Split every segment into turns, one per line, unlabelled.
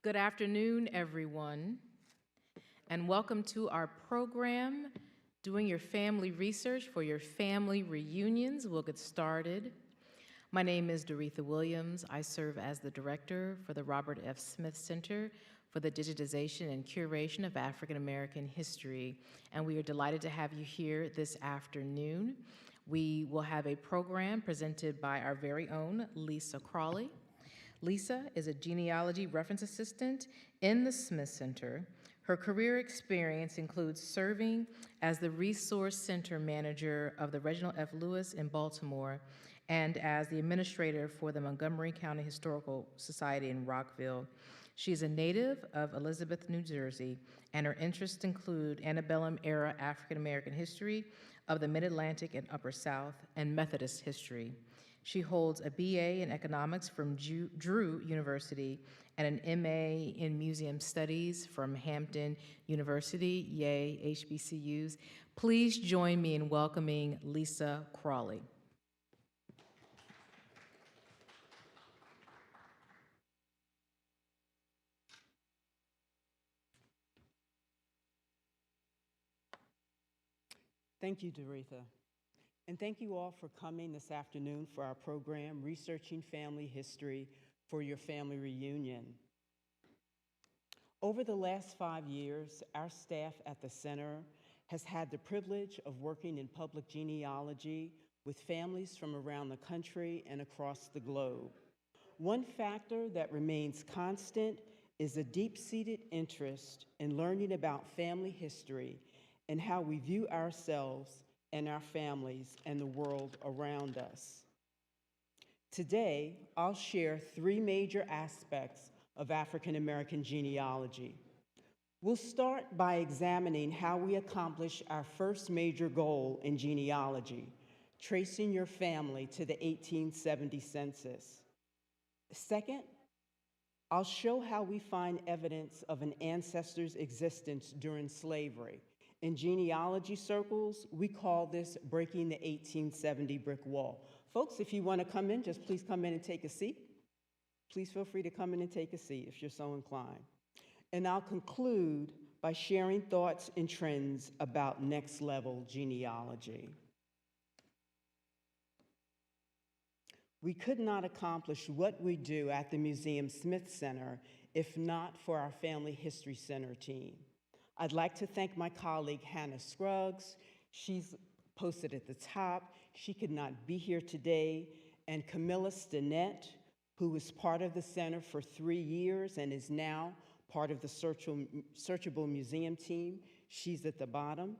Good afternoon, everyone, and welcome to our program, Doing Your Family Research for Your Family Reunions. We'll get started. My name is Doretha Williams. I serve as the director for the Robert F. Smith Center for the Digitization and Curation of African American History, and we are delighted to have you here this afternoon. We will have a program presented by our very own Lisa Crawley. Lisa is a genealogy reference assistant in the Smith Center. Her career experience includes serving as the Resource Center Manager of the Reginald F. Lewis in Baltimore and as the administrator for the Montgomery County Historical Society in Rockville. She is a native of Elizabeth, New Jersey, and her interests include antebellum-era African American history of the Mid-Atlantic and Upper South and Methodist history. She holds a BA in economics from Drew University and an MA in museum studies from Hampton University. Yay, HBCUs. Please join me in welcoming Lisa Crawley.
Thank you, Doretha. And thank you all for coming this afternoon for our program, Researching Family History for Your Family Reunion. Over the last 5 years, our staff at the center has had the privilege of working in public genealogy with families from around the country and across the globe. One factor that remains constant is a deep-seated interest in learning about family history and how we view ourselves and our families and the world around us. Today, I'll share 3 major aspects of African American genealogy. We'll start by examining how we accomplish our first major goal in genealogy, tracing your family to the 1870 census. Second, I'll show how we find evidence of an ancestor's existence during slavery. In genealogy circles, we call this breaking the 1870 brick wall. Folks, if you want to come in, just please come in and take a seat. Please feel free to come in and take a seat if you're so inclined. And I'll conclude by sharing thoughts and trends about next level genealogy. We could not accomplish what we do at the Museum Smith Center if not for our Family History Center team. I'd like to thank my colleague, Hannah Scruggs. She's posted at the top. She could not be here today. And Camilla Stinnett, who was part of the center for 3 years and is now part of the Searchable Museum team. She's at the bottom.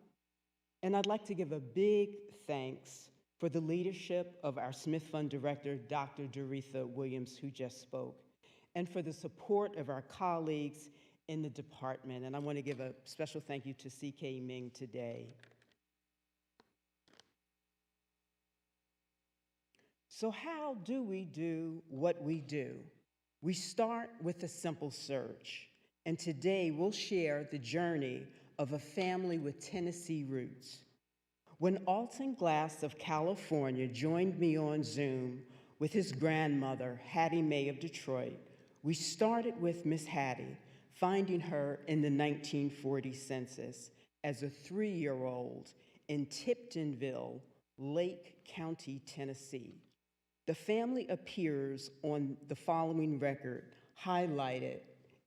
And I'd like to give a big thanks for the leadership of our Smith Fund Director, Dr. Doretha Williams, who just spoke, and for the support of our colleagues in the department. And I want to give a special thank you to C.K. Ming today. So how do we do what we do? We start with a simple search. And today we'll share the journey of a family with Tennessee roots. When Alton Glass of California joined me on Zoom with his grandmother, Hattie Mae of Detroit, we started with Miss Hattie, finding her in the 1940 census as a 3-year-old in Tiptonville, Lake County, Tennessee. The family appears on the following record, highlighted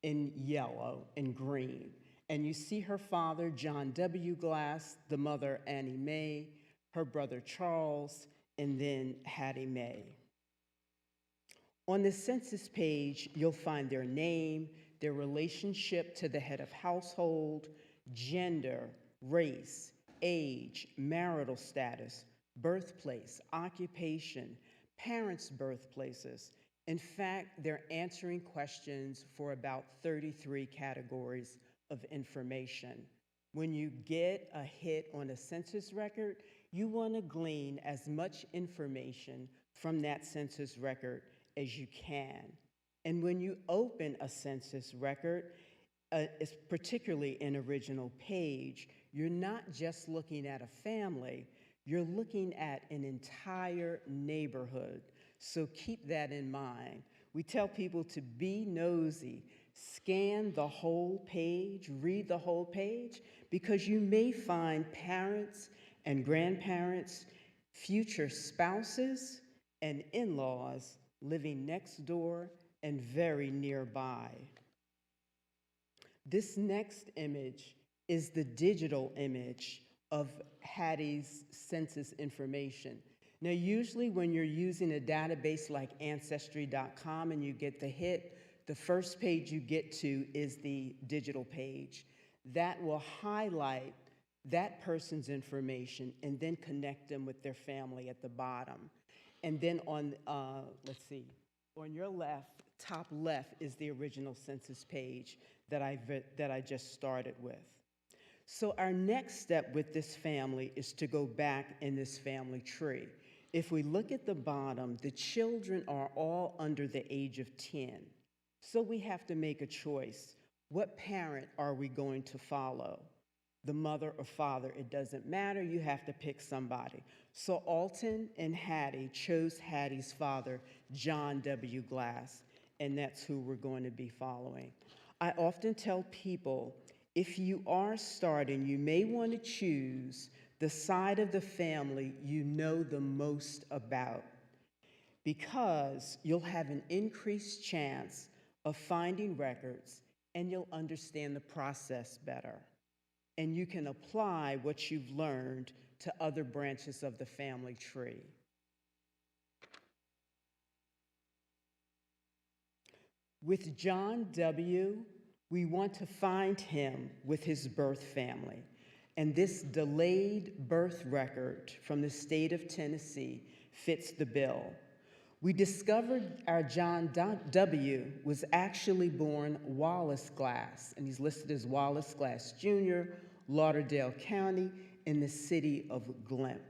in yellow and green. And you see her father, John W. Glass, the mother, Annie Mae, her brother, Charles, and then Hattie Mae. On the census page, you'll find their name, their relationship to the head of household, gender, race, age, marital status, birthplace, occupation, parents' birthplaces. In fact, they're answering questions for about 33 categories of information. When you get a hit on a census record, you want to glean as much information from that census record as you can. And when you open a census record, particularly an original page, you're not just looking at a family, you're looking at an entire neighborhood. So keep that in mind. We tell people to be nosy, Scan the whole page, read the whole page, because you may find parents and grandparents, future spouses, and in-laws living next door and very nearby. This next image is the digital image of Hattie's census information. Now, usually when you're using a database like Ancestry.com and you get the hit, the first page you get to is the digital page. That will highlight that person's information and then connect them with their family at the bottom. And then on, let's see, on your left, top left is the original census page that I just started with. So our next step with this family is to go back in this family tree. If we look at the bottom, the children are all under the age of 10. So we have to make a choice. What parent are we going to follow? The mother or father, it doesn't matter, you have to pick somebody. So Alton and Hattie chose Hattie's father, John W. Glass, and that's who we're going to be following. I often tell people, if you are starting, you may want to choose the side of the family you know the most about, because you'll have an increased chance of finding records and you'll understand the process better. And you can apply what you've learned to other branches of the family tree. With John W., we want to find him with his birth family. And this delayed birth record from the state of Tennessee fits the bill. We discovered our John W. was actually born Wallace Glass, and he's listed as Wallace Glass Jr., Lauderdale County, in the city of Glimp.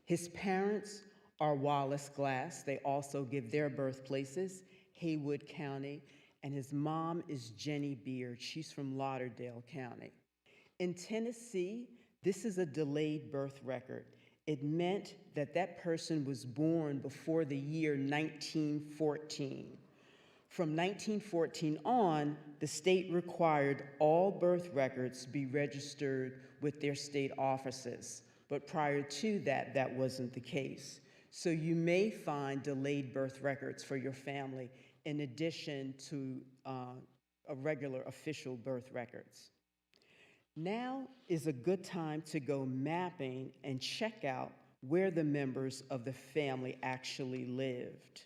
His parents are Wallace Glass. They also give their birthplaces, Haywood County, and his mom is Jenny Beard. She's from Lauderdale County. In Tennessee, this is a delayed birth record. It meant that that person was born before the year 1914. From 1914 on, the state required all birth records be registered with their state offices. But prior to that, that wasn't the case. So you may find delayed birth records for your family in addition to regular official birth records. Now is a good time to go mapping and check out where the members of the family actually lived.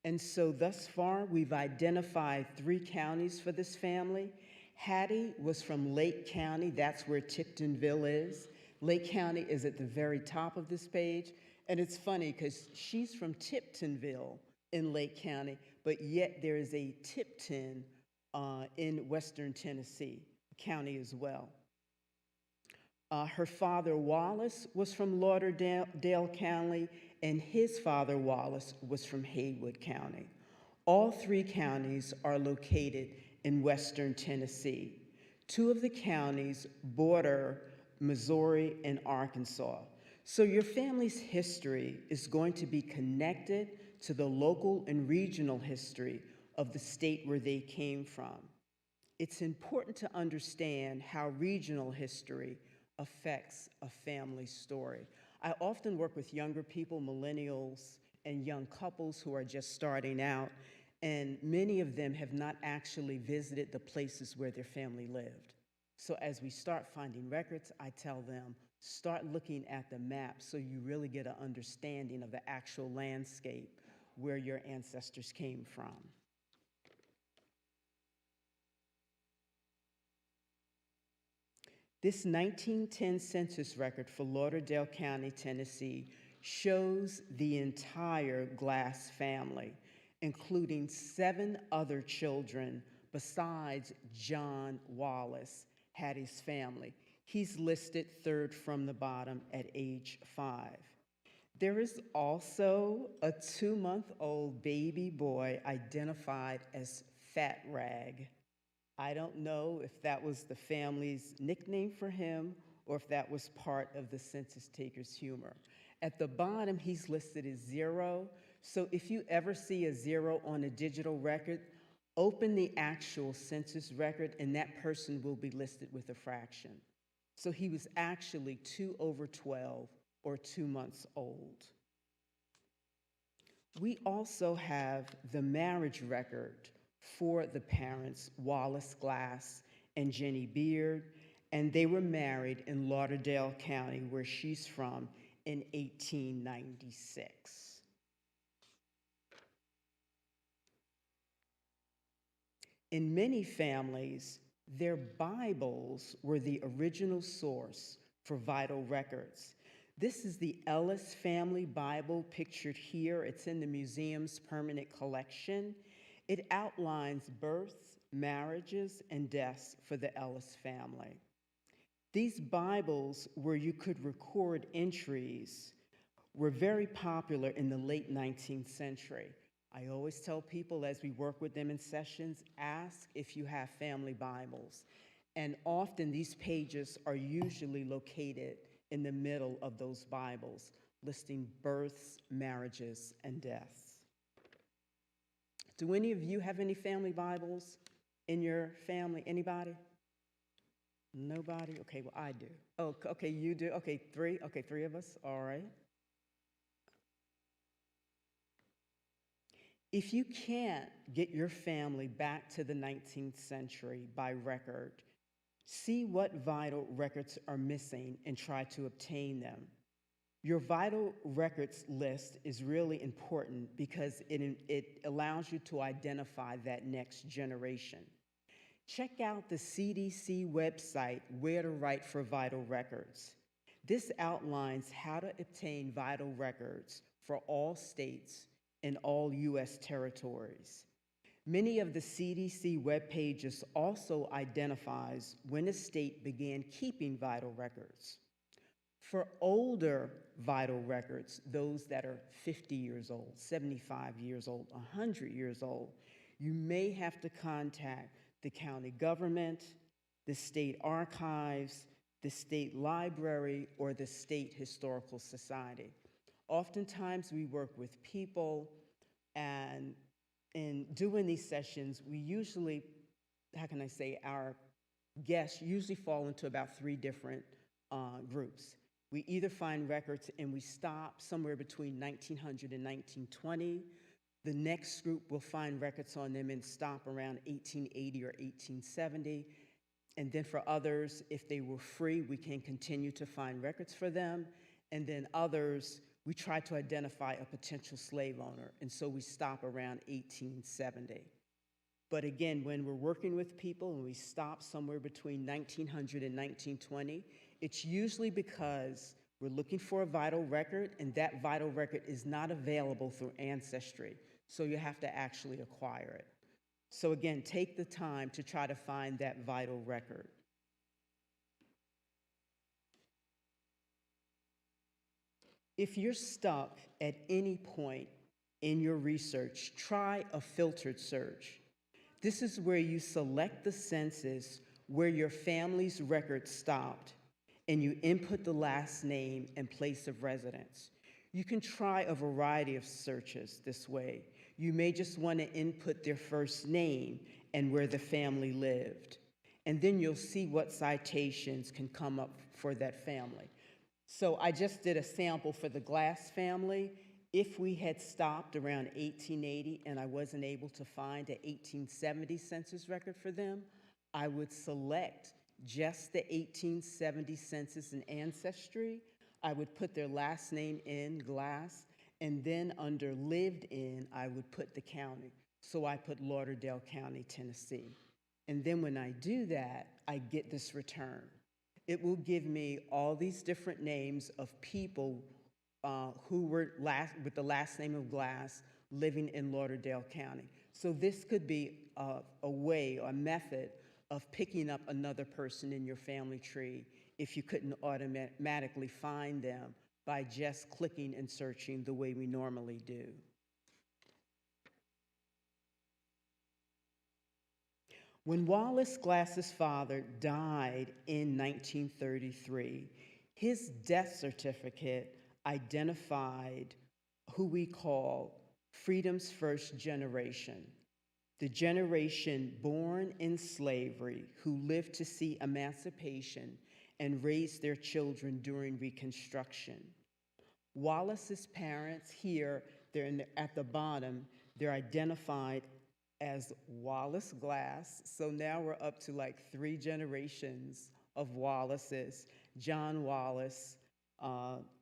And so thus far, we've identified 3 counties for this family. Hattie was from Lake County. That's where Tiptonville is. Lake County is at the very top of this page. And it's funny because she's from Tiptonville in Lake County, but yet there is a Tipton in Western Tennessee County as well. Her father, Wallace, was from Lauderdale County, and his father, Wallace, was from Haywood County. All 3 counties are located in Western Tennessee. 2 of the counties border Missouri and Arkansas. So your family's history is going to be connected to the local and regional history of the state where they came from. It's important to understand how regional history affects a family story. I often work with younger people, millennials, and young couples who are just starting out, and many of them have not actually visited the places where their family lived. So as we start finding records, I tell them, start looking at the map so you really get an understanding of the actual landscape where your ancestors came from. This 1910 census record for Lauderdale County, Tennessee, shows the entire Glass family, including 7 other children besides John Wallace, Hattie's family. He's listed 3rd from the bottom at age 5. There is also a 2-month-old baby boy identified as Fat Rag. I don't know if that was the family's nickname for him or if that was part of the census taker's humor. At the bottom, he's listed as 0. So if you ever see a 0 on a digital record, Open the actual census record, and that person will be listed with a fraction. So he was actually 2 over 12 or 2 months old. We also have the marriage record for the parents, Wallace Glass and Jenny Beard, and they were married in Lauderdale County, where she's from, in 1896. In many families, their Bibles were the original source for vital records. This is the Ellis Family Bible pictured here. It's in the museum's permanent collection. It outlines births, marriages, and deaths for the Ellis family. These Bibles, where you could record entries, were very popular in the late 19th century. I always tell people as we work with them in sessions, ask if you have family Bibles. And often these pages are usually located in the middle of those Bibles, listing births, marriages, and deaths. Do any of you have any family Bibles in your family? Anybody? Nobody? Okay, well, I do. Oh, okay, you do? Okay, three? Okay, 3 of us, all right. If you can't get your family back to the 19th century by record, see what vital records are missing and try to obtain them. Your vital records list is really important because it allows you to identify that next generation. Check out the CDC website, Where to Write for Vital Records. This outlines how to obtain vital records for all states in all U.S. territories. Many of the CDC web pages also identifies when a state began keeping vital records. For older vital records, those that are 50 years old, 75 years old, 100 years old, you may have to contact the county government, the state archives, the state library, or the state historical society. Oftentimes we work with people, and in doing these sessions, we usually, our guests usually fall into about 3 different groups. We either find records and we stop somewhere between 1900 and 1920. The next group will find records on them and stop around 1880 or 1870. And then for others, if they were free, we can continue to find records for them. And then others, we try to identify a potential slave owner, and so we stop around 1870. But again, when we're working with people and we stop somewhere between 1900 and 1920, it's usually because we're looking for a vital record, and that vital record is not available through Ancestry, so you have to actually acquire it. So again, take the time to try to find that vital record. If you're stuck at any point in your research, try a filtered search. This is where you select the census where your family's record stopped, and you input the last name and place of residence. You can try a variety of searches this way. You may just want to input their first name and where the family lived. And then you'll see what citations can come up for that family. So I just did a sample for the Glass family. If we had stopped around 1880 and I wasn't able to find an 1870 census record for them, I would select just the 1870 census and Ancestry. I would put their last name in Glass, and then under lived in, I would put the county. So I put Lauderdale County, Tennessee. And then when I do that, I get this return. It will give me all these different names of people who were with the last name of Glass living in Lauderdale County. So this could be a way or a method of picking up another person in your family tree if you couldn't automatically find them by just clicking and searching the way we normally do. When Wallace Glass's father died in 1933, his death certificate identified who we call Freedom's first generation. the generation born in slavery who lived to see emancipation and raised their children during Reconstruction. Wallace's parents here, at the bottom, they're identified as Wallace Glass. So now we're up to like 3 generations of Wallaces. John Wallace,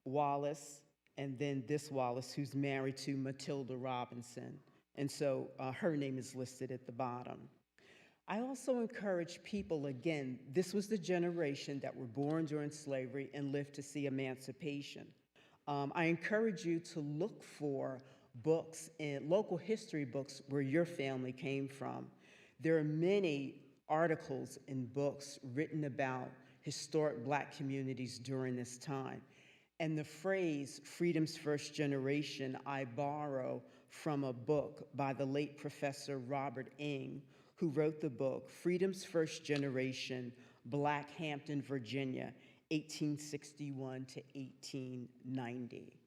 Wallace, and then this Wallace who's married to Matilda Robinson. And so her name is listed at the bottom. I also encourage people, again, this was the generation that were born during slavery and lived to see emancipation. I encourage you to look for books and local history books where your family came from. There are many articles and books written about historic Black communities during this time. And the phrase, freedom's first generation, I borrow from a book by the late Professor Robert Ing, who wrote the book, Freedom's First Generation, Black Hampton, Virginia, 1861 to 1890.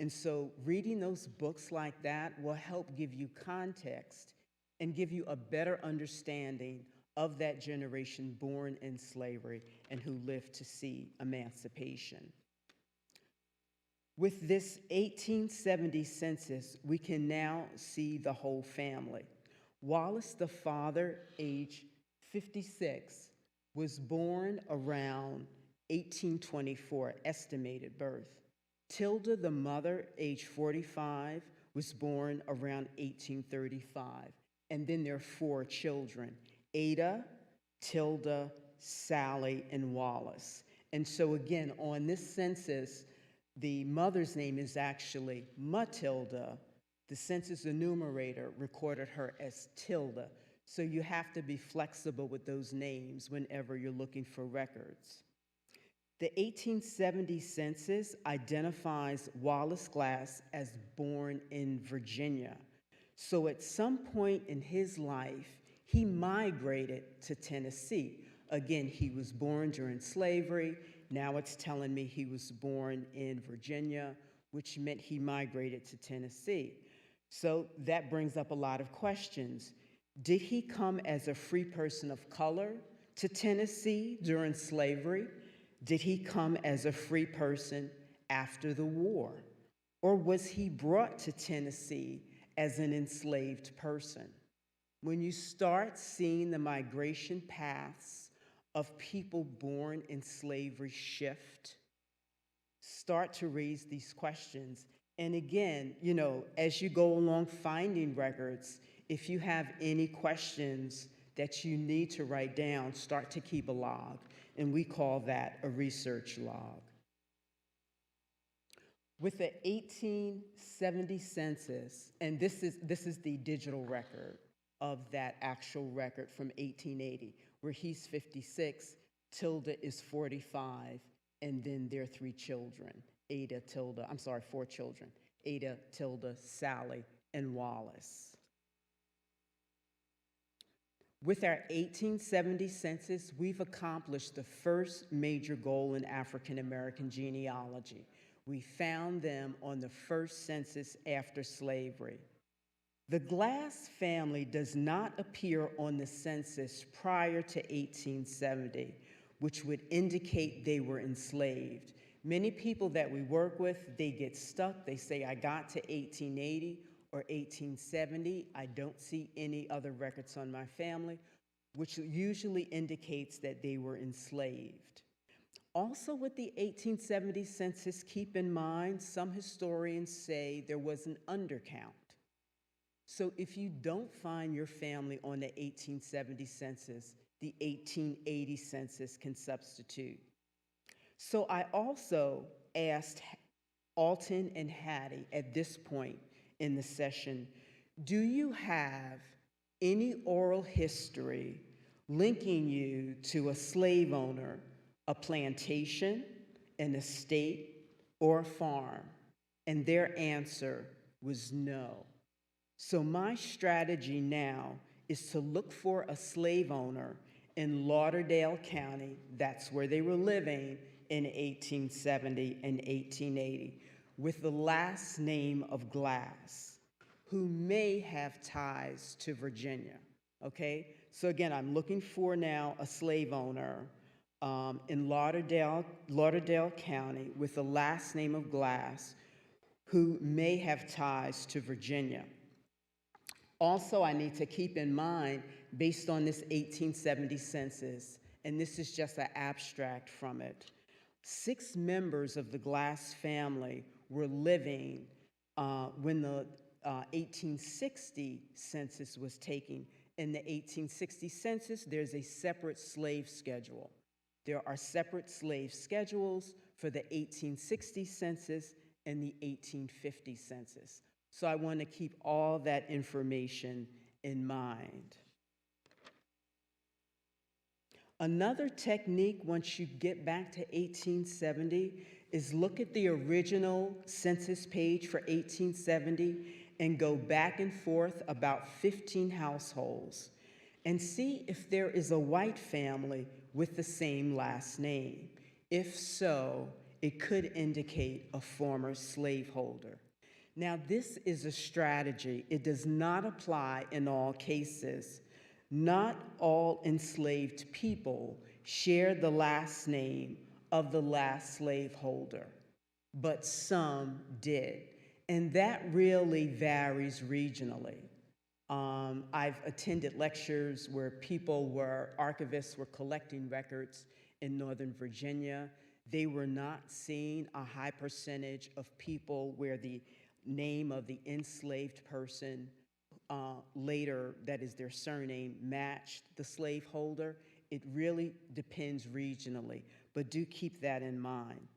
And so reading those books like that will help give you context and give you a better understanding of that generation born in slavery and who lived to see emancipation. With this 1870 census, we can now see the whole family. Wallace, the father, age 56, was born around 1824, estimated birth. Tilda, the mother, age 45, was born around 1835. And then there are 4 children, Ada, Tilda, Sally, and Wallace. And so again, on this census, the mother's name is actually Matilda. The census enumerator recorded her as Tilda. So you have to be flexible with those names whenever you're looking for records. The 1870 census identifies Wallace Glass as born in Virginia. So at some point in his life, he migrated to Tennessee. Again, he was born during slavery. Now it's telling me he was born in Virginia, which meant he migrated to Tennessee. So that brings up a lot of questions. Did he come as a free person of color to Tennessee during slavery? Did he come as a free person after the war? Or was he brought to Tennessee as an enslaved person? When you start seeing the migration paths of people born in slavery shift, start to raise these questions. And again, you know, as you go along finding records, if you have any questions that you need to write down, start to keep a log. And we call that a research log. With the 1870 census, and this is the digital record of that actual record from 1880, where he's 56, Tilda is 45, and then their 3 children, Ada, Tilda, I'm sorry, 4 children, Ada, Tilda, Sally, and Wallace. With our 1870 census, we've accomplished the first major goal in African American genealogy. We found them on the first census after slavery. The Glass family does not appear on the census prior to 1870, which would indicate they were enslaved. Many people that we work with, they get stuck. They say, I got to 1880 or 1870. I don't see any other records on my family, which usually indicates that they were enslaved. Also with the 1870 census, keep in mind, some historians say there was an undercount. So if you don't find your family on the 1870 census, the 1880 census can substitute. So I also asked Alton and Hattie at this point in the session, do you have any oral history linking you to a slave owner, a plantation, an estate, or a farm? And their answer was no. So my strategy now is to look for a slave owner in Lauderdale County, that's where they were living in 1870 and 1880, with the last name of Glass. who may have ties to Virginia, okay? So again, I'm looking for now a slave owner in Lauderdale County with the last name of Glass who may have ties to Virginia. Also, I need to keep in mind, based on this 1870 census, and this is just an abstract from it, 6 members of the Glass family were living when the 1860 census was taken. In the 1860 census, there's a separate slave schedule. There are separate slave schedules for the 1860 census and the 1850 census. So I want to keep all that information in mind. Another technique, once you get back to 1870, is look at the original census page for 1870 and go back and forth about 15 households and see if there is a white family with the same last name. If so, it could indicate a former slaveholder. Now, this is a strategy. It does not apply in all cases. Not all enslaved people share the last name of the last slaveholder, but some did. And that really varies regionally. I've attended lectures where archivists were collecting records in Northern Virginia. They were not seeing a high percentage of people where the name of the enslaved person later, that is their surname, matched the slaveholder. It really depends regionally, but do keep that in mind.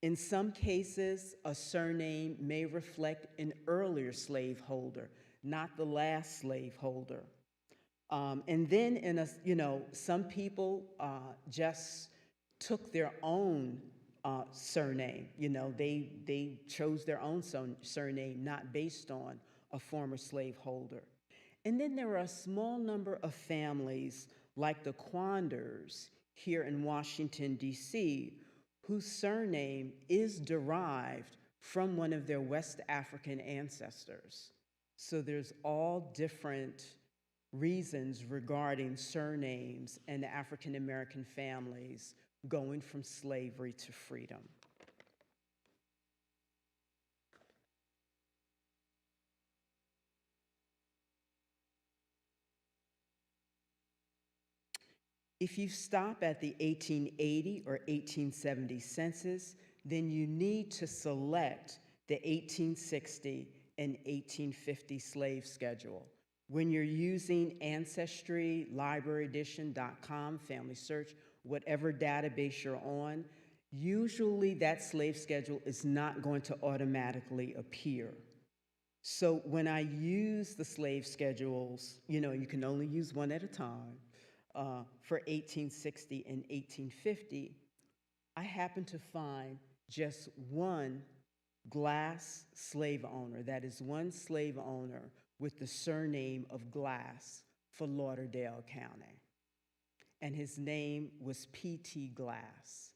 In some cases, a surname may reflect an earlier slaveholder, not the last slaveholder. And then some people just took their own surname. They chose their own surname, not based on a former slaveholder. And then there are a small number of families like the Quanders here in Washington, D.C., whose surname is derived from one of their West African ancestors. So there's all different reasons regarding surnames and African American families going from slavery to freedom. If you stop at the 1880 or 1870 census, then you need to select the 1860 and 1850 slave schedule. When you're using Ancestry, LibraryEdition.com, Family Search, whatever database you're on, usually that slave schedule is not going to automatically appear. So when I use the slave schedules, you can only use one at a time. For 1860 and 1850, I happened to find just one Glass slave owner, that is one slave owner with the surname of Glass for Lauderdale County. And his name was P.T. Glass.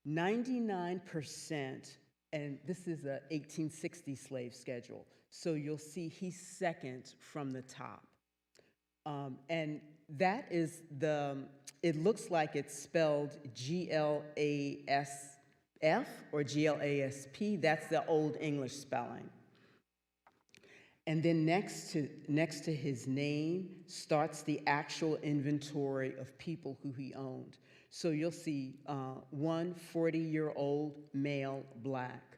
99%, and this is a 1860 slave schedule, so you'll see he's second from the top. And that is it looks like it's spelled G-L-A-S-F or G-L-A-S-P. That's the Old English spelling. And then next to his name starts the actual inventory of people who he owned. So you'll see one 40-year-old male black,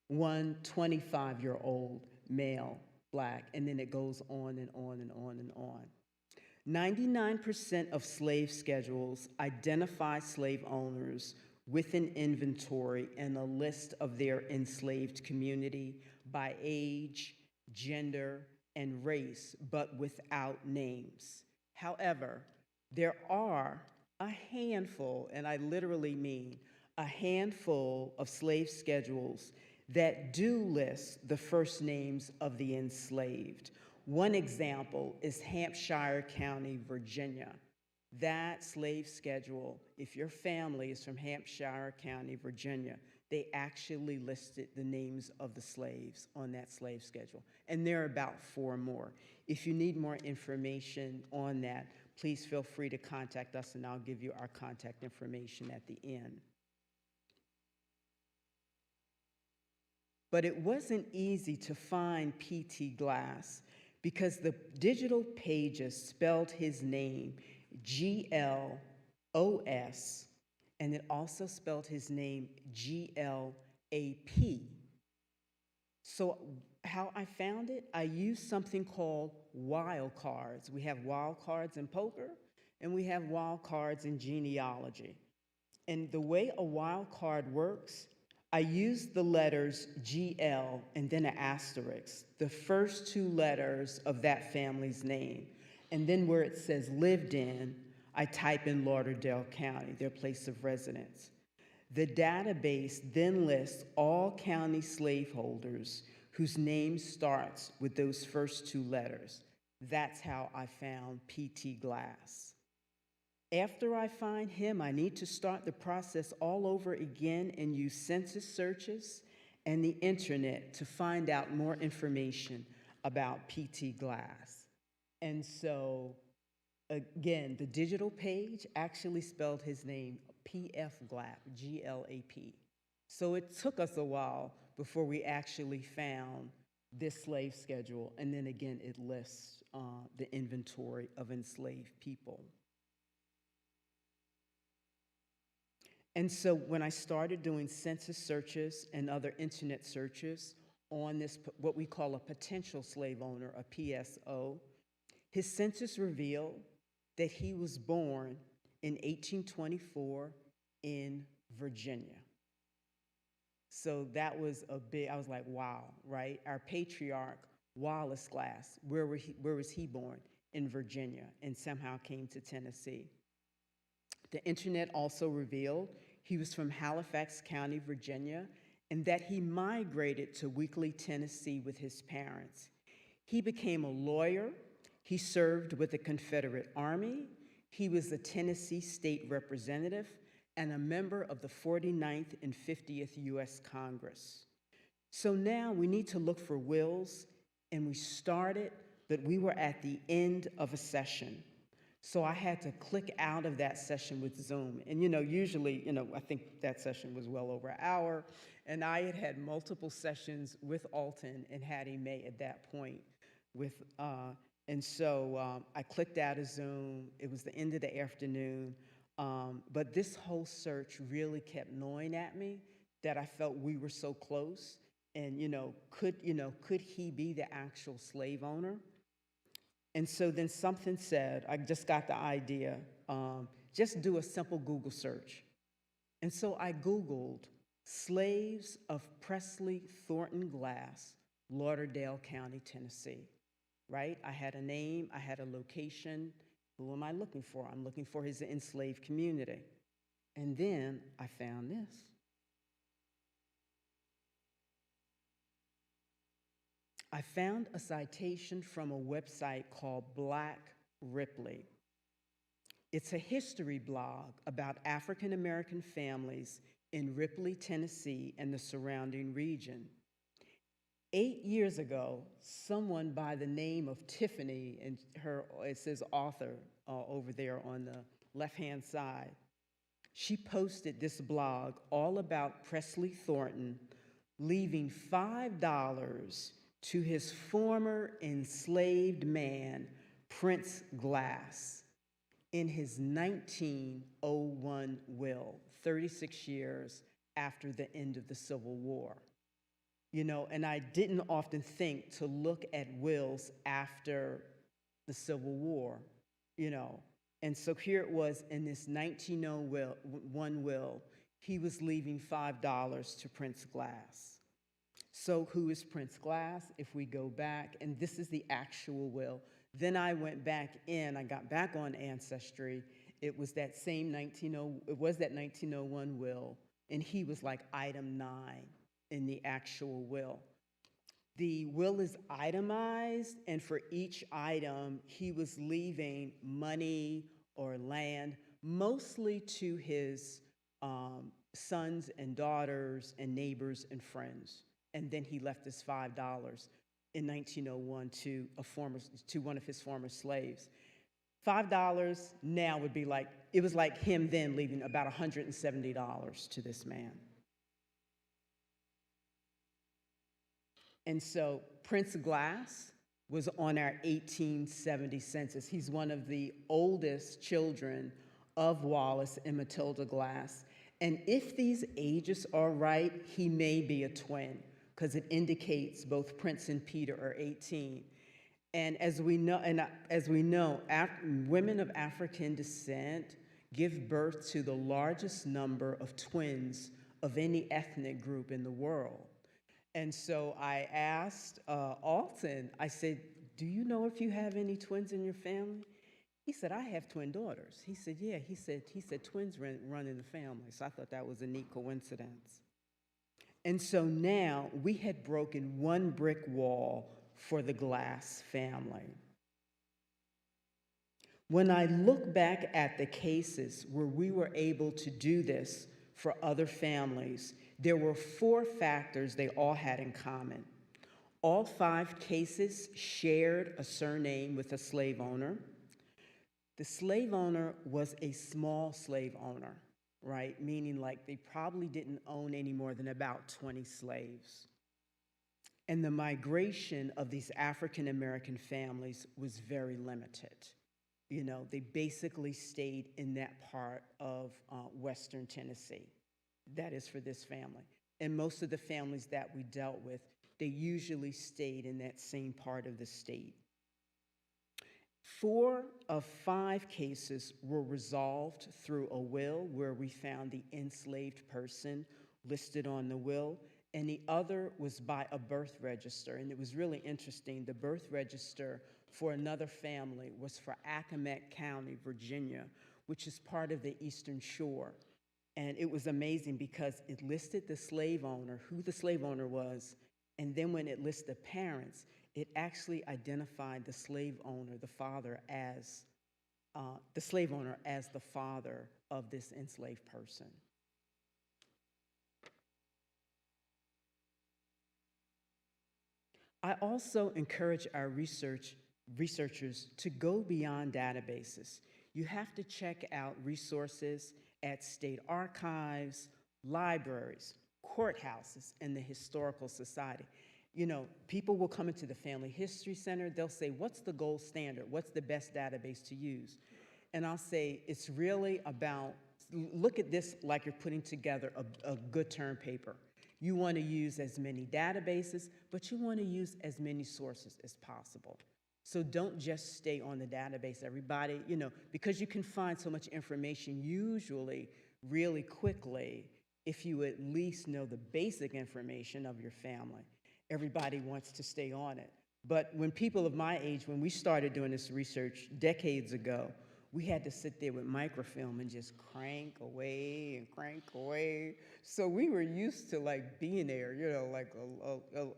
one 25-year-old male black, and then it goes on and on and on and on. 99% of slave schedules identify slave owners with an inventory and a list of their enslaved community by age, gender, and race, but without names. However, there are a handful, and I literally mean a handful of slave schedules that do list the first names of the enslaved. One example is Hampshire County, Virginia. That slave schedule, if your family is from Hampshire County, Virginia, they actually listed the names of the slaves on that slave schedule. And there are about 4 more. If you need more information on that, please feel free to contact us and I'll give you our contact information at the end. But it wasn't easy to find P.T. Glass because the digital pages spelled his name G-L-O-S, and it also spelled his name G-L-A-P. So how I found it, I used something called wild cards. We have wild cards in poker, and we have wild cards in genealogy. And the way a wild card works, I used the letters GL and then an asterisk, the first 2 letters of that family's name. And then where it says lived in, I type in Lauderdale County, their place of residence. The database then lists all county slaveholders whose name starts with those first 2 letters. That's how I found P.T. Glass. After I find him, I need to start the process all over again and use census searches and the internet to find out more information about P.T. Glass. And so, again, the digital page actually spelled his name P.F. Glapp, G-L-A-P. So it took us a while before we actually found this slave schedule, and then again, it lists the inventory of enslaved people. And so when I started doing census searches and other internet searches on this, what we call a potential slave owner, a PSO, his census revealed that he was born in 1824 in Virginia. So that was a big, I was like, wow, right? Our patriarch, Wallace Glass, where was he born? In Virginia, and somehow came to Tennessee. The internet also revealed he was from Halifax County, Virginia, and that he migrated to Weakley, Tennessee with his parents. He became a lawyer. He served with the Confederate Army. He was a Tennessee state representative and a member of the 49th and 50th U.S. Congress. So now we need to look for wills, and we started, but we were at the end of a session. So I had to click out of that session with Zoom. And usually, I think that session was well over an hour, and I had had multiple sessions with Alton and Hattie Mae at that point. And so I clicked out of Zoom. It was the end of the afternoon. But this whole search really kept gnawing at me that I felt we were so close. And, could he be the actual slave owner? And so then something said, I just got the idea, just do a simple Google search. And so I Googled slaves of Presley Thornton Glass, Lauderdale County, Tennessee, right? I had a name, I had a location. Who am I looking for? I'm looking for his enslaved community. And then I found this. I found a citation from a website called Black Ripley. It's a history blog about African American families in Ripley, Tennessee, and the surrounding region. 8 years ago, someone by the name of Tiffany, and it says author over there on the left-hand side, she posted this blog all about Presley Thornton leaving $5 to his former enslaved man, Prince Glass, in his 1901 will, 36 years after the end of the Civil War. And I didn't often think to look at wills after the Civil War, And so here it was in this 1901 will, he was leaving $5 to Prince Glass. So who is Prince Glass? If we go back, and this is the actual will. Then I went back in, I got back on Ancestry. It was that same 1901 will, and he was like item 9 in the actual will. The will is itemized, and for each item, he was leaving money or land, mostly to his sons and daughters and neighbors and friends. And then he left us $5 in 1901 to one of his former slaves. $5 now would be like, it was like him then leaving about $170 to this man. And so Prince Glass was on our 1870 census. He's one of the oldest children of Wallace and Matilda Glass. And if these ages are right, he may be a twin, because it indicates both Prince and Peter are 18. And as we know, women of African descent give birth to the largest number of twins of any ethnic group in the world. And so I asked Alton, I said, do you know if you have any twins in your family? He said, I have twin daughters. He said, yeah, he said twins run in the family. So I thought that was a neat coincidence. And so now we had broken one brick wall for the Glass family. When I look back at the cases where we were able to do this for other families, there were 4 factors they all had in common. All 5 cases shared a surname with a slave owner. The slave owner was a small slave owner, right? Meaning like they probably didn't own any more than about 20 slaves. And the migration of these African American families was very limited. You know, they basically stayed in that part of Western Tennessee. That is for this family. And most of the families that we dealt with, they usually stayed in that same part of the state. 4 of 5 cases were resolved through a will where we found the enslaved person listed on the will, and the other was by a birth register. And it was really interesting. The birth register for another family was for Accomack County, Virginia, which is part of the Eastern Shore. And it was amazing because it listed the slave owner, who the slave owner was, and then when it listed the parents, it actually identified the slave owner, the father, as the slave owner as the father of this enslaved person. I also encourage our researchers to go beyond databases. You have to check out resources at state archives, libraries, courthouses, and the Historical Society. You know, people will come into the Family History Center, they'll say, what's the gold standard? What's the best database to use? And I'll say, it's really about, look at this like you're putting together a good term paper. You want to use as many databases, but you want to use as many sources as possible. So don't just stay on the database, everybody, you know, because you can find so much information usually really quickly if you at least know the basic information of your family. Everybody wants to stay on it. But when people of my age, when we started doing this research decades ago, we had to sit there with microfilm and just crank away and crank away. So we were used to like being there, you know, like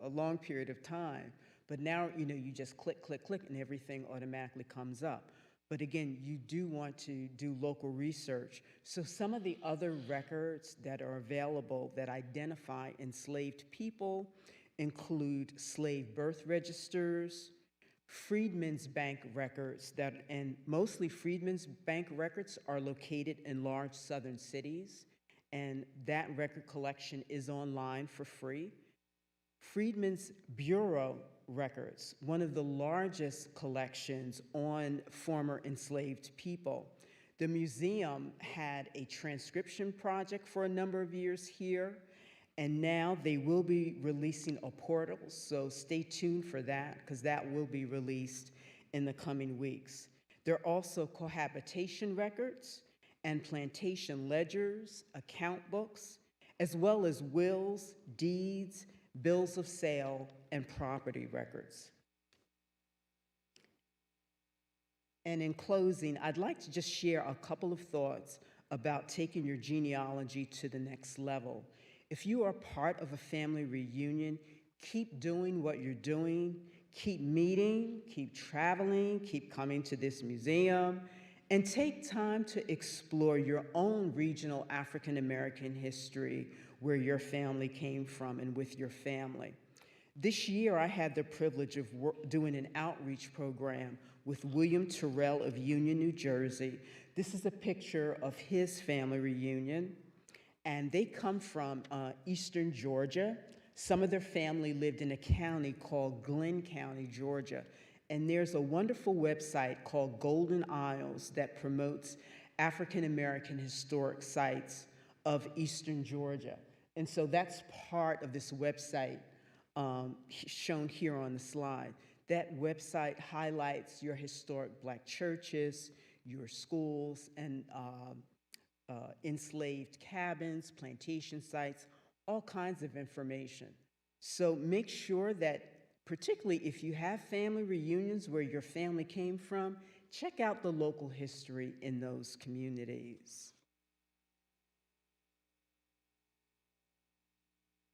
a long period of time. But now, you know, you just click, click, click, and everything automatically comes up. But again, you do want to do local research. So some of the other records that are available that identify enslaved people include slave birth registers, Freedmen's Bank records, and mostly Freedmen's Bank records are located in large southern cities, and that record collection is online for free. Freedmen's Bureau records, one of the largest collections on former enslaved people. The museum had a transcription project for a number of years here, and now they will be releasing a portal, so stay tuned for that, because that will be released in the coming weeks. There are also cohabitation records and plantation ledgers, account books, as well as wills, deeds, bills of sale, and property records. And in closing, I'd like to just share a couple of thoughts about taking your genealogy to the next level. If you are part of a family reunion, keep doing what you're doing, keep meeting, keep traveling, keep coming to this museum, And take time to explore your own regional African American history, where your family came from and with your family. This year, I had the privilege of doing an outreach program with William Terrell of Union, New Jersey. This is a picture of his family reunion, and they come from eastern Georgia. Some of their family lived in a county called Glenn County, Georgia. And there's a wonderful website called Golden Isles that promotes African American historic sites of eastern Georgia. And so that's part of this website shown here on the slide. That website highlights your historic Black churches, your schools, and enslaved cabins, plantation sites, all kinds of information. So make sure that, particularly if you have family reunions where your family came from, check out the local history in those communities.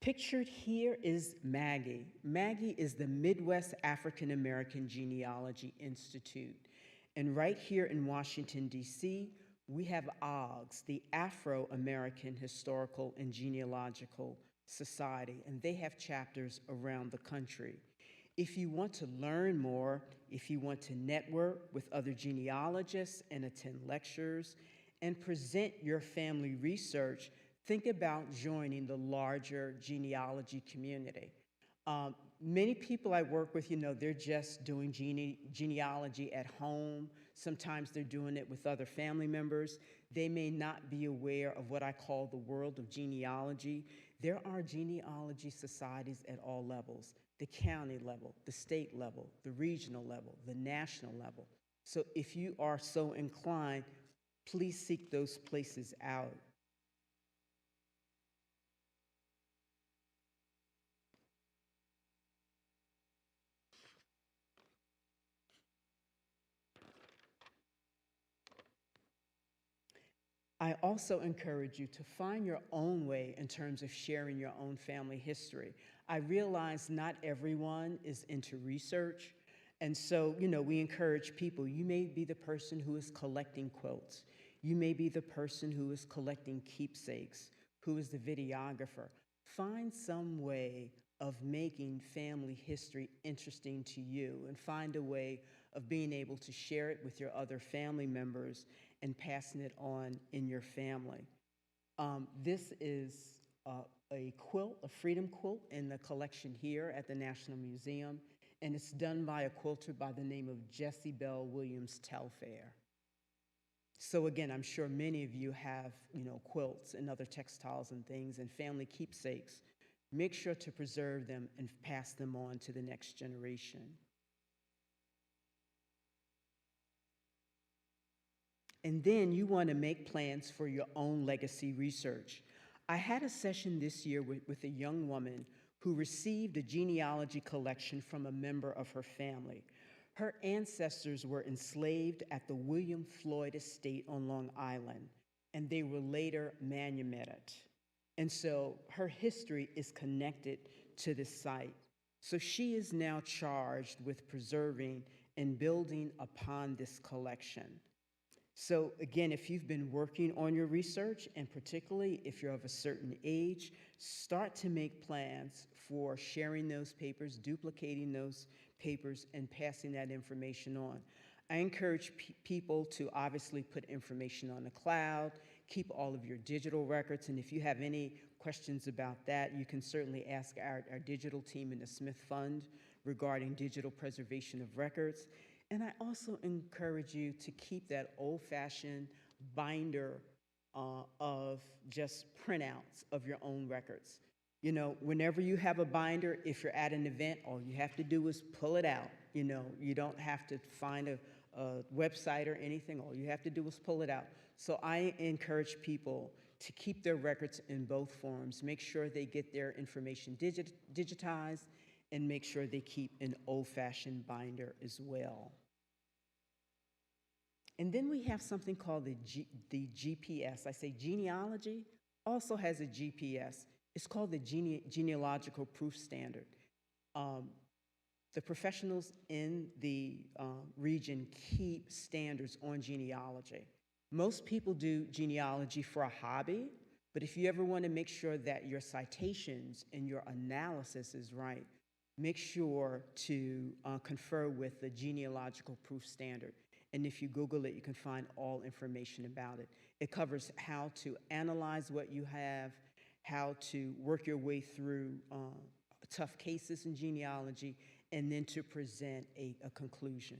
Pictured here is Maggie. Maggie is the Midwest African American Genealogy Institute. And right here in Washington, D.C., we have AAHC, the Afro-American Historical and Genealogical Society, and they have chapters around the country. If you want to learn more, if you want to network with other genealogists and attend lectures and present your family research, think about joining the larger genealogy community. Many people I work with, they're just doing genealogy at home. Sometimes they're doing it with other family members. They may not be aware of what I call the world of genealogy. There are genealogy societies at all levels: the county level, the state level, the regional level, the national level. So if you are so inclined, please seek those places out. I also encourage you to find your own way in terms of sharing your own family history. I realize not everyone is into research, and so, we encourage people. You may be the person who is collecting quotes. You may be the person who is collecting keepsakes, who is the videographer. Find some way of making family history interesting to you, and find a way of being able to share it with your other family members and passing it on in your family. This is a quilt, a freedom quilt, in the collection here at the National Museum, and it's done by a quilter by the name of Jessie Bell Williams Telfair. So again, I'm sure many of you have, quilts and other textiles and things and family keepsakes. Make sure to preserve them and pass them on to the next generation. And then you want to make plans for your own legacy research. I had a session this year with a young woman who received a genealogy collection from a member of her family. Her ancestors were enslaved at the William Floyd estate on Long Island, and they were later manumitted. And so her history is connected to this site. So she is now charged with preserving and building upon this collection. So again, if you've been working on your research, and particularly if you're of a certain age, start to make plans for sharing those papers, duplicating those papers, and passing that information on. I encourage people to obviously put information on the cloud, keep all of your digital records, and if you have any questions about that, you can certainly ask our digital team in the Smith Fund regarding digital preservation of records. And I also encourage you to keep that old-fashioned binder of just printouts of your own records. Whenever you have a binder, if you're at an event, all you have to do is pull it out. You don't have to find a website or anything. All you have to do is pull it out. So I encourage people to keep their records in both forms. Make sure they get their information digitized, and make sure they keep an old-fashioned binder as well. And then we have something called the GPS. I say genealogy also has a GPS. It's called the Genealogical Proof Standard. The professionals in the region keep standards on genealogy. Most people do genealogy for a hobby, but if you ever want to make sure that your citations and your analysis is right, make sure to confer with the genealogical proof standard. And if you Google it, you can find all information about it. It covers how to analyze what you have, how to work your way through tough cases in genealogy, and then to present a conclusion.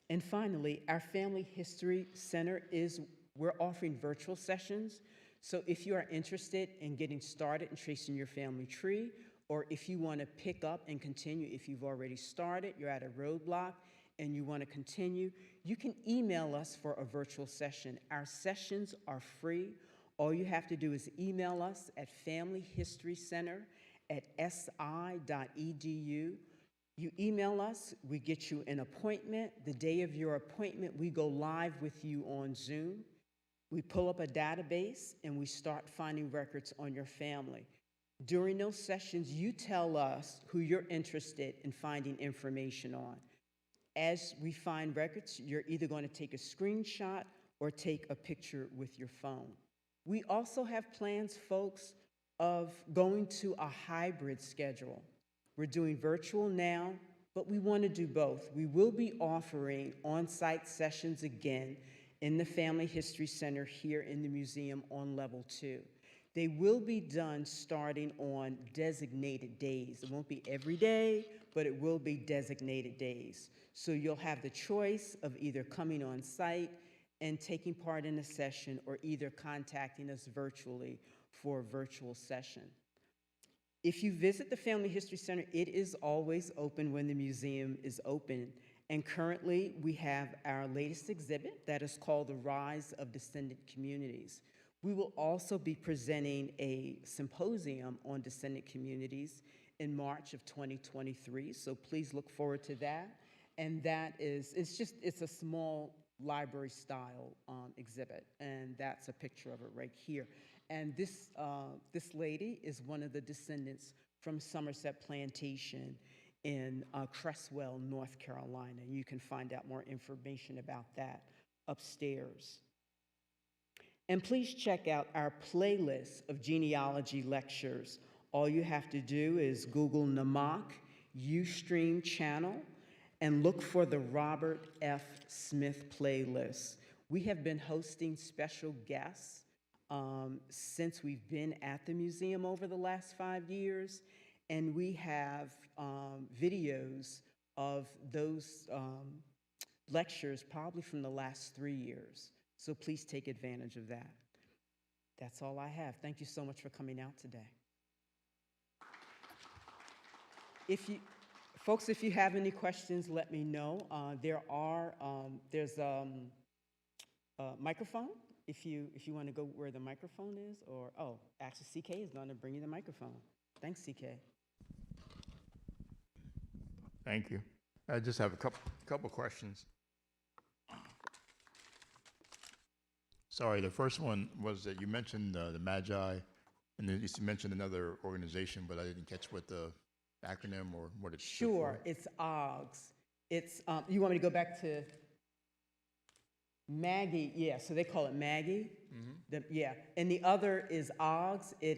And finally, our Family History Center we're offering virtual sessions. So if you are interested in getting started and tracing your family tree, or if you want to pick up and continue, if you've already started, you're at a roadblock, and you want to continue, you can email us for a virtual session. Our sessions are free. All you have to do is email us at familyhistorycenter@si.edu. You email us, we get you an appointment. The day of your appointment, we go live with you on Zoom. We pull up a database and we start finding records on your family. During those sessions, you tell us who you're interested in finding information on. As we find records, you're either going to take a screenshot or take a picture with your phone. We also have plans, folks, of going to a hybrid schedule. We're doing virtual now, but we want to do both. We will be offering on-site sessions again in the Family History Center here in the museum on level 2. They will be done starting on designated days. It won't be every day, but it will be designated days. So you'll have the choice of either coming on site and taking part in a session, or either contacting us virtually for a virtual session. If you visit the Family History Center, it is always open when the museum is open. And currently, we have our latest exhibit that is called The Rise of Descendant Communities. We will also be presenting a symposium on descendant communities in March of 2023, so please look forward to that. And that is, it's a small library style exhibit, and that's a picture of it right here. And this lady is one of the descendants from Somerset Plantation in Cresswell, North Carolina. You can find out more information about that upstairs. And please check out our playlist of genealogy lectures. All you have to do is Google NMAAHC Ustream channel and look for the Robert F. Smith playlist. We have been hosting special guests since we've been at the museum over the last 5 years, and we have videos of those lectures probably from the last 3 years. So please take advantage of that. That's all I have. Thank you so much for coming out today. Folks, if you have any questions, let me know. There's a microphone if you want to go where the microphone is, or, oh, actually CK is going to bring you the microphone. Thanks, CK.
Thank you. I just have a couple questions. Sorry, the first one was that you mentioned the Magi, and then you mentioned another organization, but I didn't catch what the acronym or what it's
Sure, it's OGS. It's, you want me to go back to Maggie? Yeah, so they call it Maggie. Mm-hmm. Yeah, and the other is OGS. It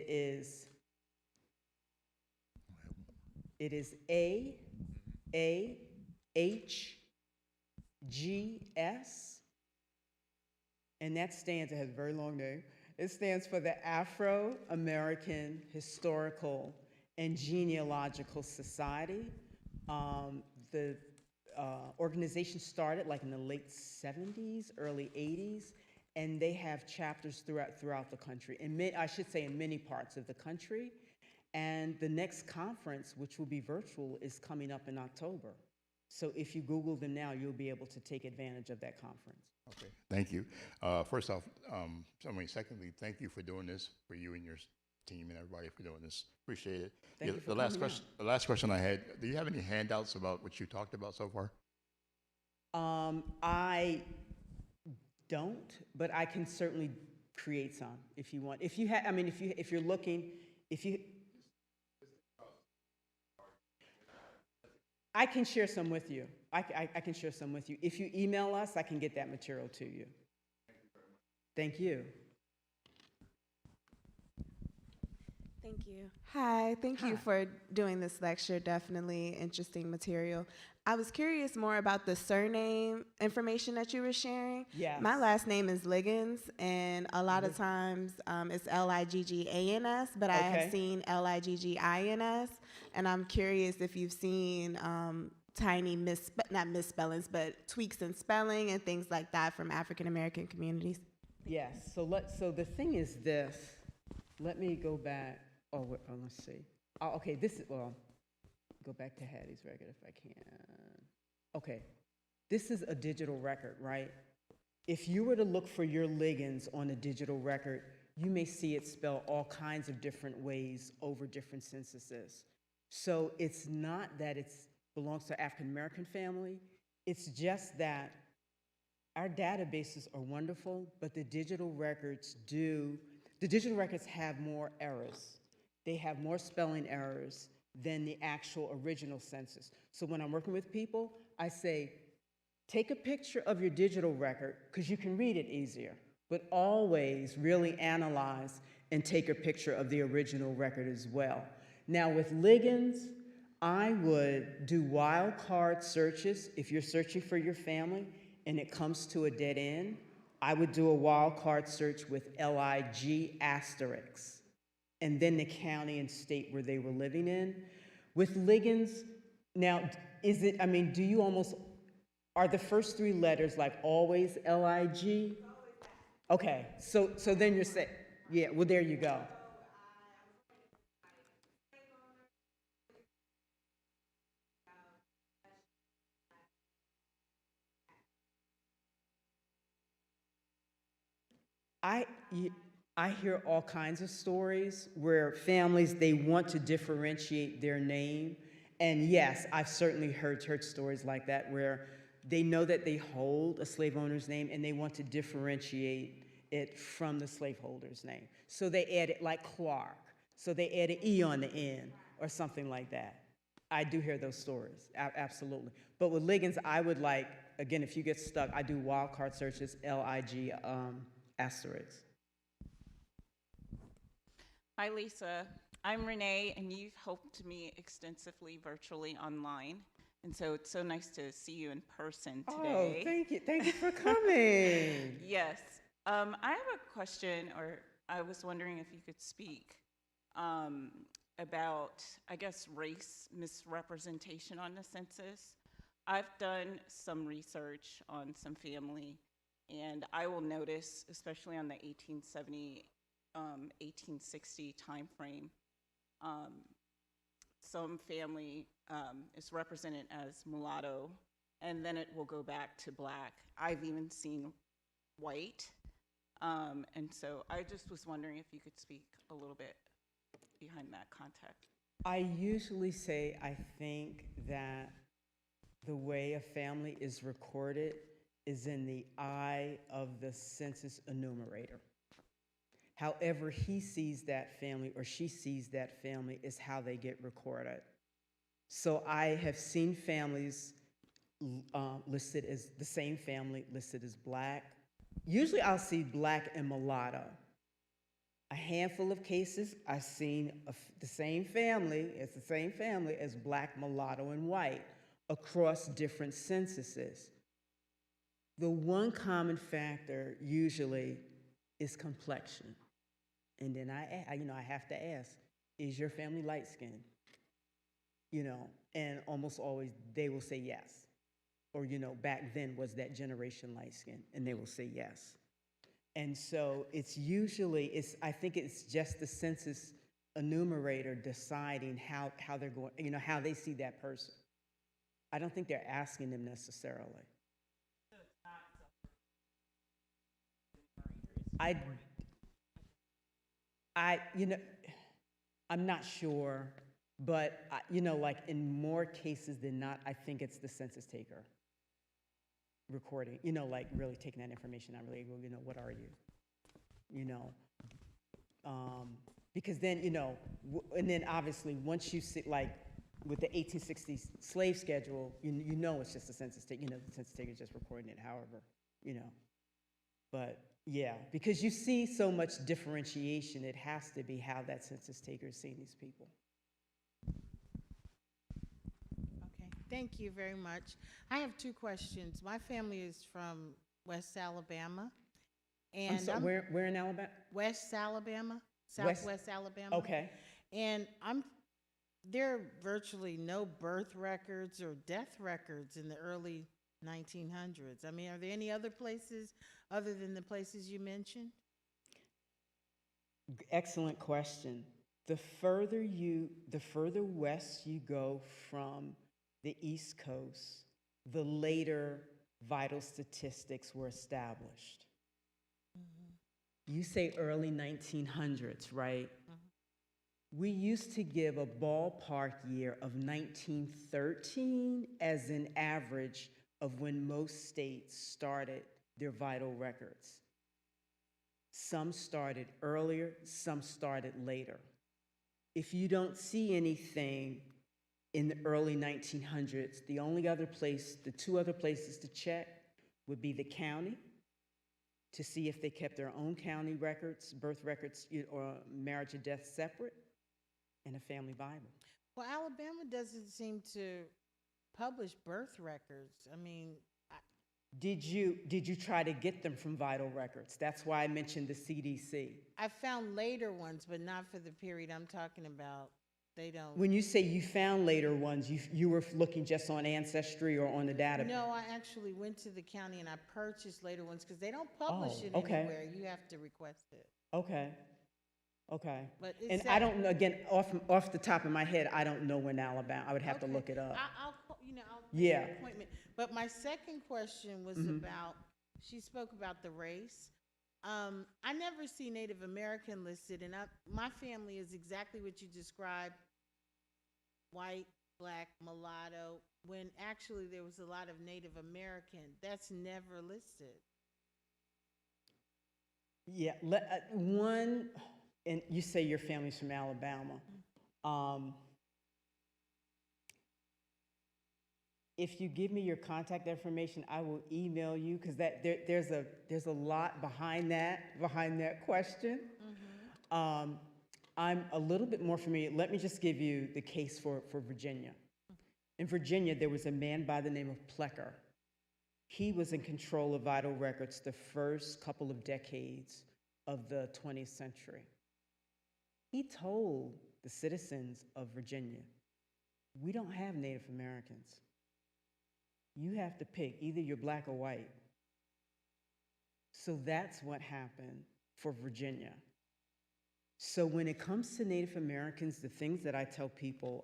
is AAHGS. And that stands, it has a very long name. It stands for the Afro-American Historical and Genealogical Society. The organization started like in the late 70s, early 80s, and they have chapters throughout the country, I should say in many parts of the country. And the next conference, which will be virtual, is coming up in October. So if you Google them now, you'll be able to take advantage of that conference.
Okay, thank you. First off, secondly, thank you for doing this, for you and your team and everybody for doing this. Appreciate it.
Thank you for
the last question I had, do you have any handouts about what you talked about so far?
I don't, but I can certainly create some if you want. If you have, if you're looking, I can share some with you. I can share some with you. If you email us, I can get that material to you. Thank you.
Thank you. Hi, thank
Hi.
you for doing this lecture. Definitely interesting material. I was curious more about the surname information that you were sharing.
Yes.
My last name is Liggins, and a lot of times it's Liggans, but I
Okay.
have seen Liggins, and I'm curious if you've seen tiny not misspellings, but tweaks in spelling and things like that from African American communities.
Yes. So the thing is this. Let me go back. Let's see. Okay. Go back to Hattie's record if I can. Okay. This is a digital record, right? If you were to look for your Liggins on a digital record, you may see it spelled all kinds of different ways over different censuses. So it's not that it belongs to African American family. It's just that our databases are wonderful, but the digital records have more errors. They have more spelling errors than the actual original census. So when I'm working with people, I say, take a picture of your digital record, because you can read it easier, but always really analyze and take a picture of the original record as well. Now with Liggins, I would do wildcard searches. If you're searching for your family and it comes to a dead end, I would do a wildcard search with LIG asterisk, and then the county and state where they were living in. With Liggins, now, are the first three letters like always LIG? Okay, so then you're saying, yeah, well, there you go. I hear all kinds of stories where families, they want to differentiate their name. And yes, I've certainly heard stories like that where they know that they hold a slave owner's name and they want to differentiate it from the slaveholder's name. So they add it like Clark. So they add an E on the end or something like that. I do hear those stories, absolutely. But with Liggins, I would again, if you get stuck, I do wildcard searches, LIG asterisk.
Hi, Lisa. I'm Renee, and you've helped me extensively virtually online. And so it's so nice to see you in person today.
Oh, thank you. Thank you for coming.
Yes. I have a question, or I was wondering if you could speak about, I guess, race misrepresentation on the census. I've done some research on some family, and I will notice, especially on the 1870, 1860 timeframe, some family is represented as mulatto, and then it will go back to black. I've even seen white. And so I just was wondering if you could speak a little bit behind that context.
I usually say I think that the way a family is recorded is in the eye of the census enumerator. However he sees that family or she sees that family is how they get recorded. So I have seen families listed as the same family, listed as black. Usually I'll see black and mulatto. A handful of cases, I've seen the same family as black, mulatto, and white across different censuses. The one common factor usually is complexion. And then I have to ask, is your family light-skinned? And almost always they will say yes. Or, back then was that generation light-skinned? And they will say yes. And so I think it's just the census enumerator deciding how they're going, how they see that person. I don't think they're asking them necessarily. I'm not sure, but like in more cases than not, I think it's the census taker recording, like really taking that information out, really, well, what are you? Because then, and then obviously once you see, like with the 1860s slave schedule, you know it's just a census take, you know, the census taker is just recording it however, you know. But yeah, because you see so much differentiation, it has to be how that census taker is seeing these people.
Okay, thank you very much. I have two questions. My family is from West Alabama, and
I'm sorry, where in Alabama?
West Alabama,
West-
Southwest Alabama.
Okay.
And there are virtually no birth records or death records in the early 1900s. I mean, are there any other places other than the places you mentioned?
Excellent question. The further west you go from the East Coast, the later vital statistics were established. You say early 1900s, right? We used to give a ballpark year of 1913 as an average of when most states started their vital records. Some started earlier, some started later. If you don't see anything in the early 1900s, the two other places to check would be the county, to see if they kept their own county records, birth records, or marriage or death separate, and a family Bible.
Well, Alabama doesn't seem to publish birth records. I mean,
Did you try to get them from vital records? That's why I mentioned the CDC.
I found later ones, but not for the period I'm talking about. They don't.
When you say you found later ones, you were looking just on Ancestry or on the database?
No, I actually went to the county and I purchased later ones because they don't publish it
okay.
anywhere. You have to request it.
Okay.
But
And I don't know, again, off the top of my head, I don't know when Alabama, I would have to
Okay.
look it up.
I'll make
Yeah.
an appointment. But my second question was about, she spoke about the race. I never see Native American listed, and my family is exactly what you described, white, black, mulatto, when actually there was a lot of Native American. That's never listed.
Yeah, and you say your family's from Alabama. If you give me your contact information, I will email you, because there's a lot behind that question. I'm a little bit more familiar. Let me just give you the case for Virginia. In Virginia, there was a man by the name of Plecker. He was in control of vital records the first couple of decades of the 20th century. He told the citizens of Virginia, we don't have Native Americans. You have to pick, either you're black or white. So that's what happened for Virginia. So when it comes to Native Americans, the things that I tell people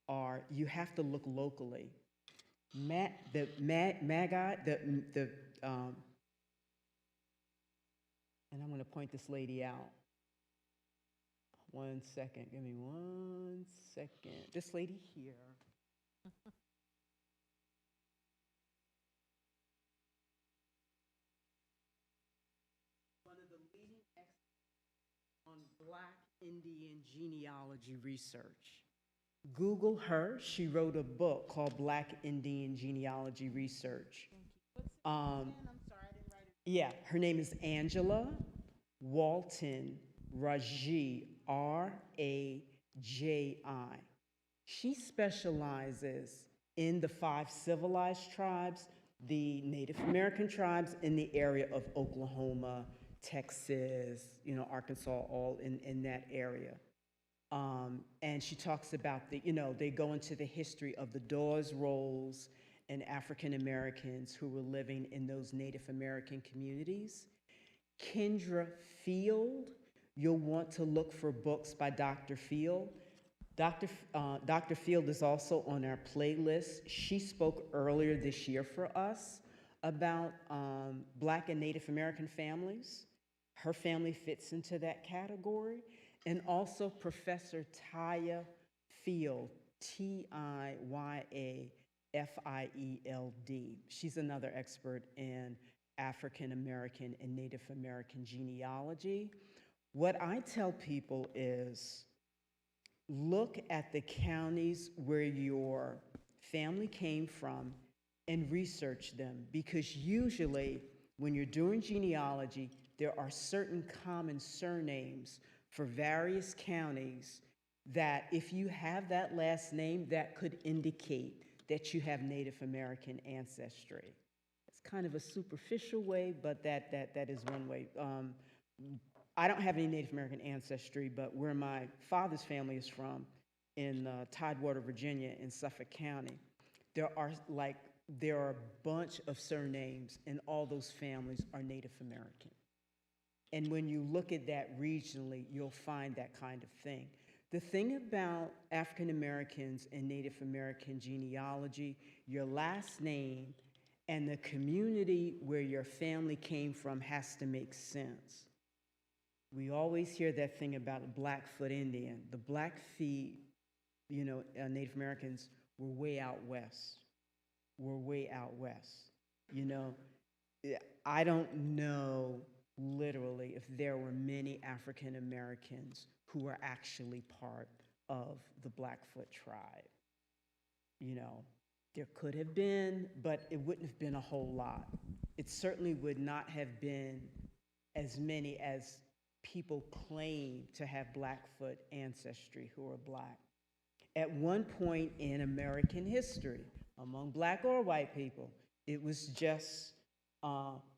are you have to look locally. And I'm going to point this lady out. 1 second, give me 1 second. This lady here. One of the leading experts on Black Indian genealogy research. Google her. She wrote a book called Black Indian Genealogy Research.
What's the name again? I'm sorry, I didn't write it.
Yeah, her name is Angela Walton Raji, Raji. She specializes in the 5 civilized tribes, the Native American tribes in the area of Oklahoma, Texas, Arkansas, all in that area. And she talks about they go into the history of the Dawes Rolls and African Americans who were living in those Native American communities. Kendra Field, you'll want to look for books by Dr. Field. Dr. Field is also on our playlist. She spoke earlier this year for us about Black and Native American families. Her family fits into that category. And also Professor Taya Field, Tiyafield. She's another expert in African American and Native American genealogy. What I tell people is look at the counties where your family came from and research them, because usually when you're doing genealogy, there are certain common surnames for various counties that if you have that last name, that could indicate that you have Native American ancestry. It's kind of a superficial way, but that is one way. I don't have any Native American ancestry, but where my father's family is from, in Tidewater, Virginia, in Suffolk County, there are a bunch of surnames, and all those families are Native American. And when you look at that regionally, you'll find that kind of thing. The thing about African Americans and Native American genealogy, your last name and the community where your family came from has to make sense. We always hear that thing about a Blackfoot Indian. The Blackfeet, Native Americans were way out west. I don't know literally if there were many African Americans who were actually part of the Blackfoot tribe. There could have been, but it wouldn't have been a whole lot. It certainly would not have been as many as people claim to have Blackfoot ancestry who are Black. At one point in American history, among Black or white people, it was just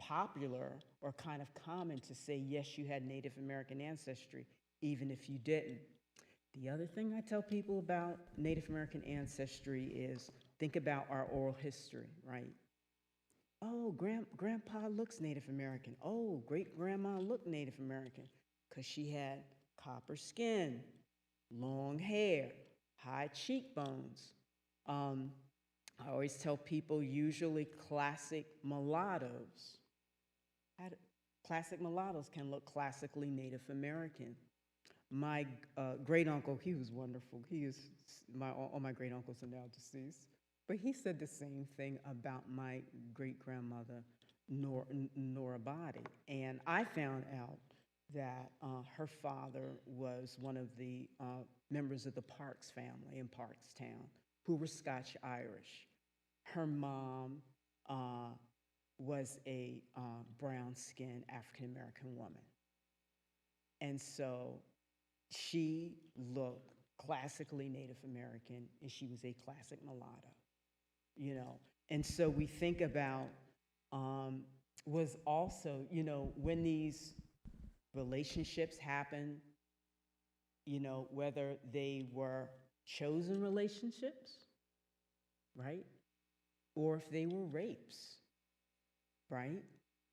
popular or kind of common to say, yes, you had Native American ancestry, even if you didn't. The other thing I tell people about Native American ancestry is think about our oral history, right? Oh, grandpa looks Native American. Oh, great-grandma looked Native American because she had copper skin, long hair, high cheekbones. I always tell people usually classic mulattoes can look classically Native American. My great uncle, he was wonderful. All my great uncles are now deceased, but he said the same thing about my great grandmother, Nora Body. And I found out that her father was one of the members of the Parks family in Parkstown, who were Scotch-Irish. Her mom was a brown-skinned African-American woman. And so she looked classically Native American, and she was a classic mulatto, And so we think about was also, when these relationships happen, whether they were chosen relationships, right? Or if they were rapes, right?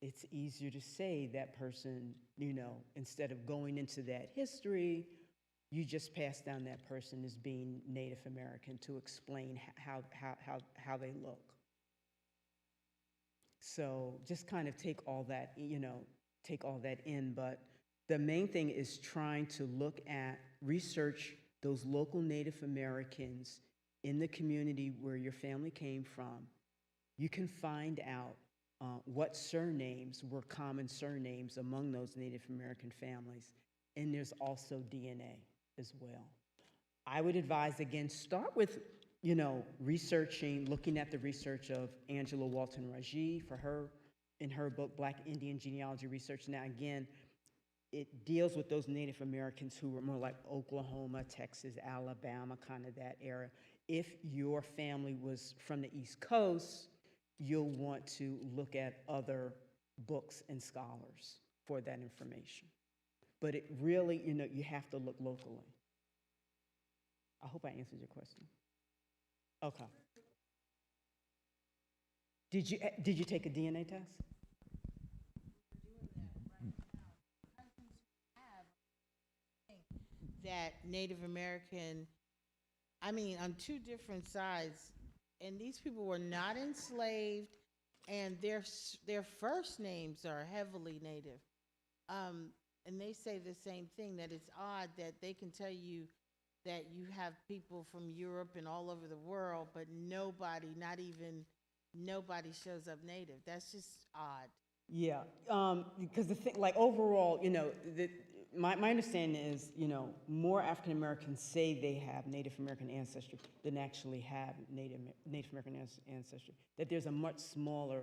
It's easier to say that person, instead of going into that history, you just pass down that person as being Native American to explain how they look. So just kind of take all that in, but the main thing is trying to look at, research those local Native Americans in the community where your family came from. You can find out what surnames were common surnames among those Native American families, and there's also DNA as well. I would advise, again, start with, researching, looking at the research of Angela Walton Raji in her book, Black Indian Genealogy Research. Now, again, it deals with those Native Americans who were more like Oklahoma, Texas, Alabama, kind of that era. If your family was from the East Coast, you'll want to look at other books and scholars for that information. But it really, you have to look locally. I hope I answered your question. Okay. Did you take a DNA test?
That Native American, on two different sides, and these people were not enslaved, and their first names are heavily Native. And they say the same thing, that it's odd that they can tell you that you have people from Europe and all over the world, but nobody shows up Native. That's just odd.
Yeah, because the thing, like overall, my understanding is, more African Americans say they have Native American ancestry than actually have Native American ancestry. That there's a much smaller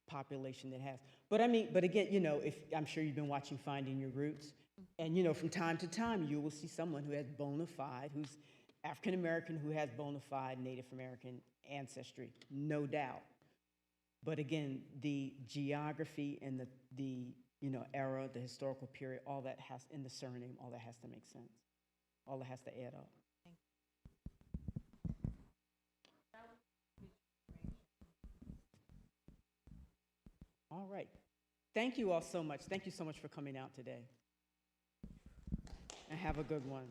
population that has. But again, if I'm sure you've been watching Finding Your Roots, and from time to time you will see someone who has bona fide, who's African American, who has bona fide Native American ancestry, no doubt. But again, the geography and the era, the historical period, all that has, in the surname, all that has to make sense. All that has to add up. All right. Thank you all so much. Thank you so much for coming out today. And have a good one.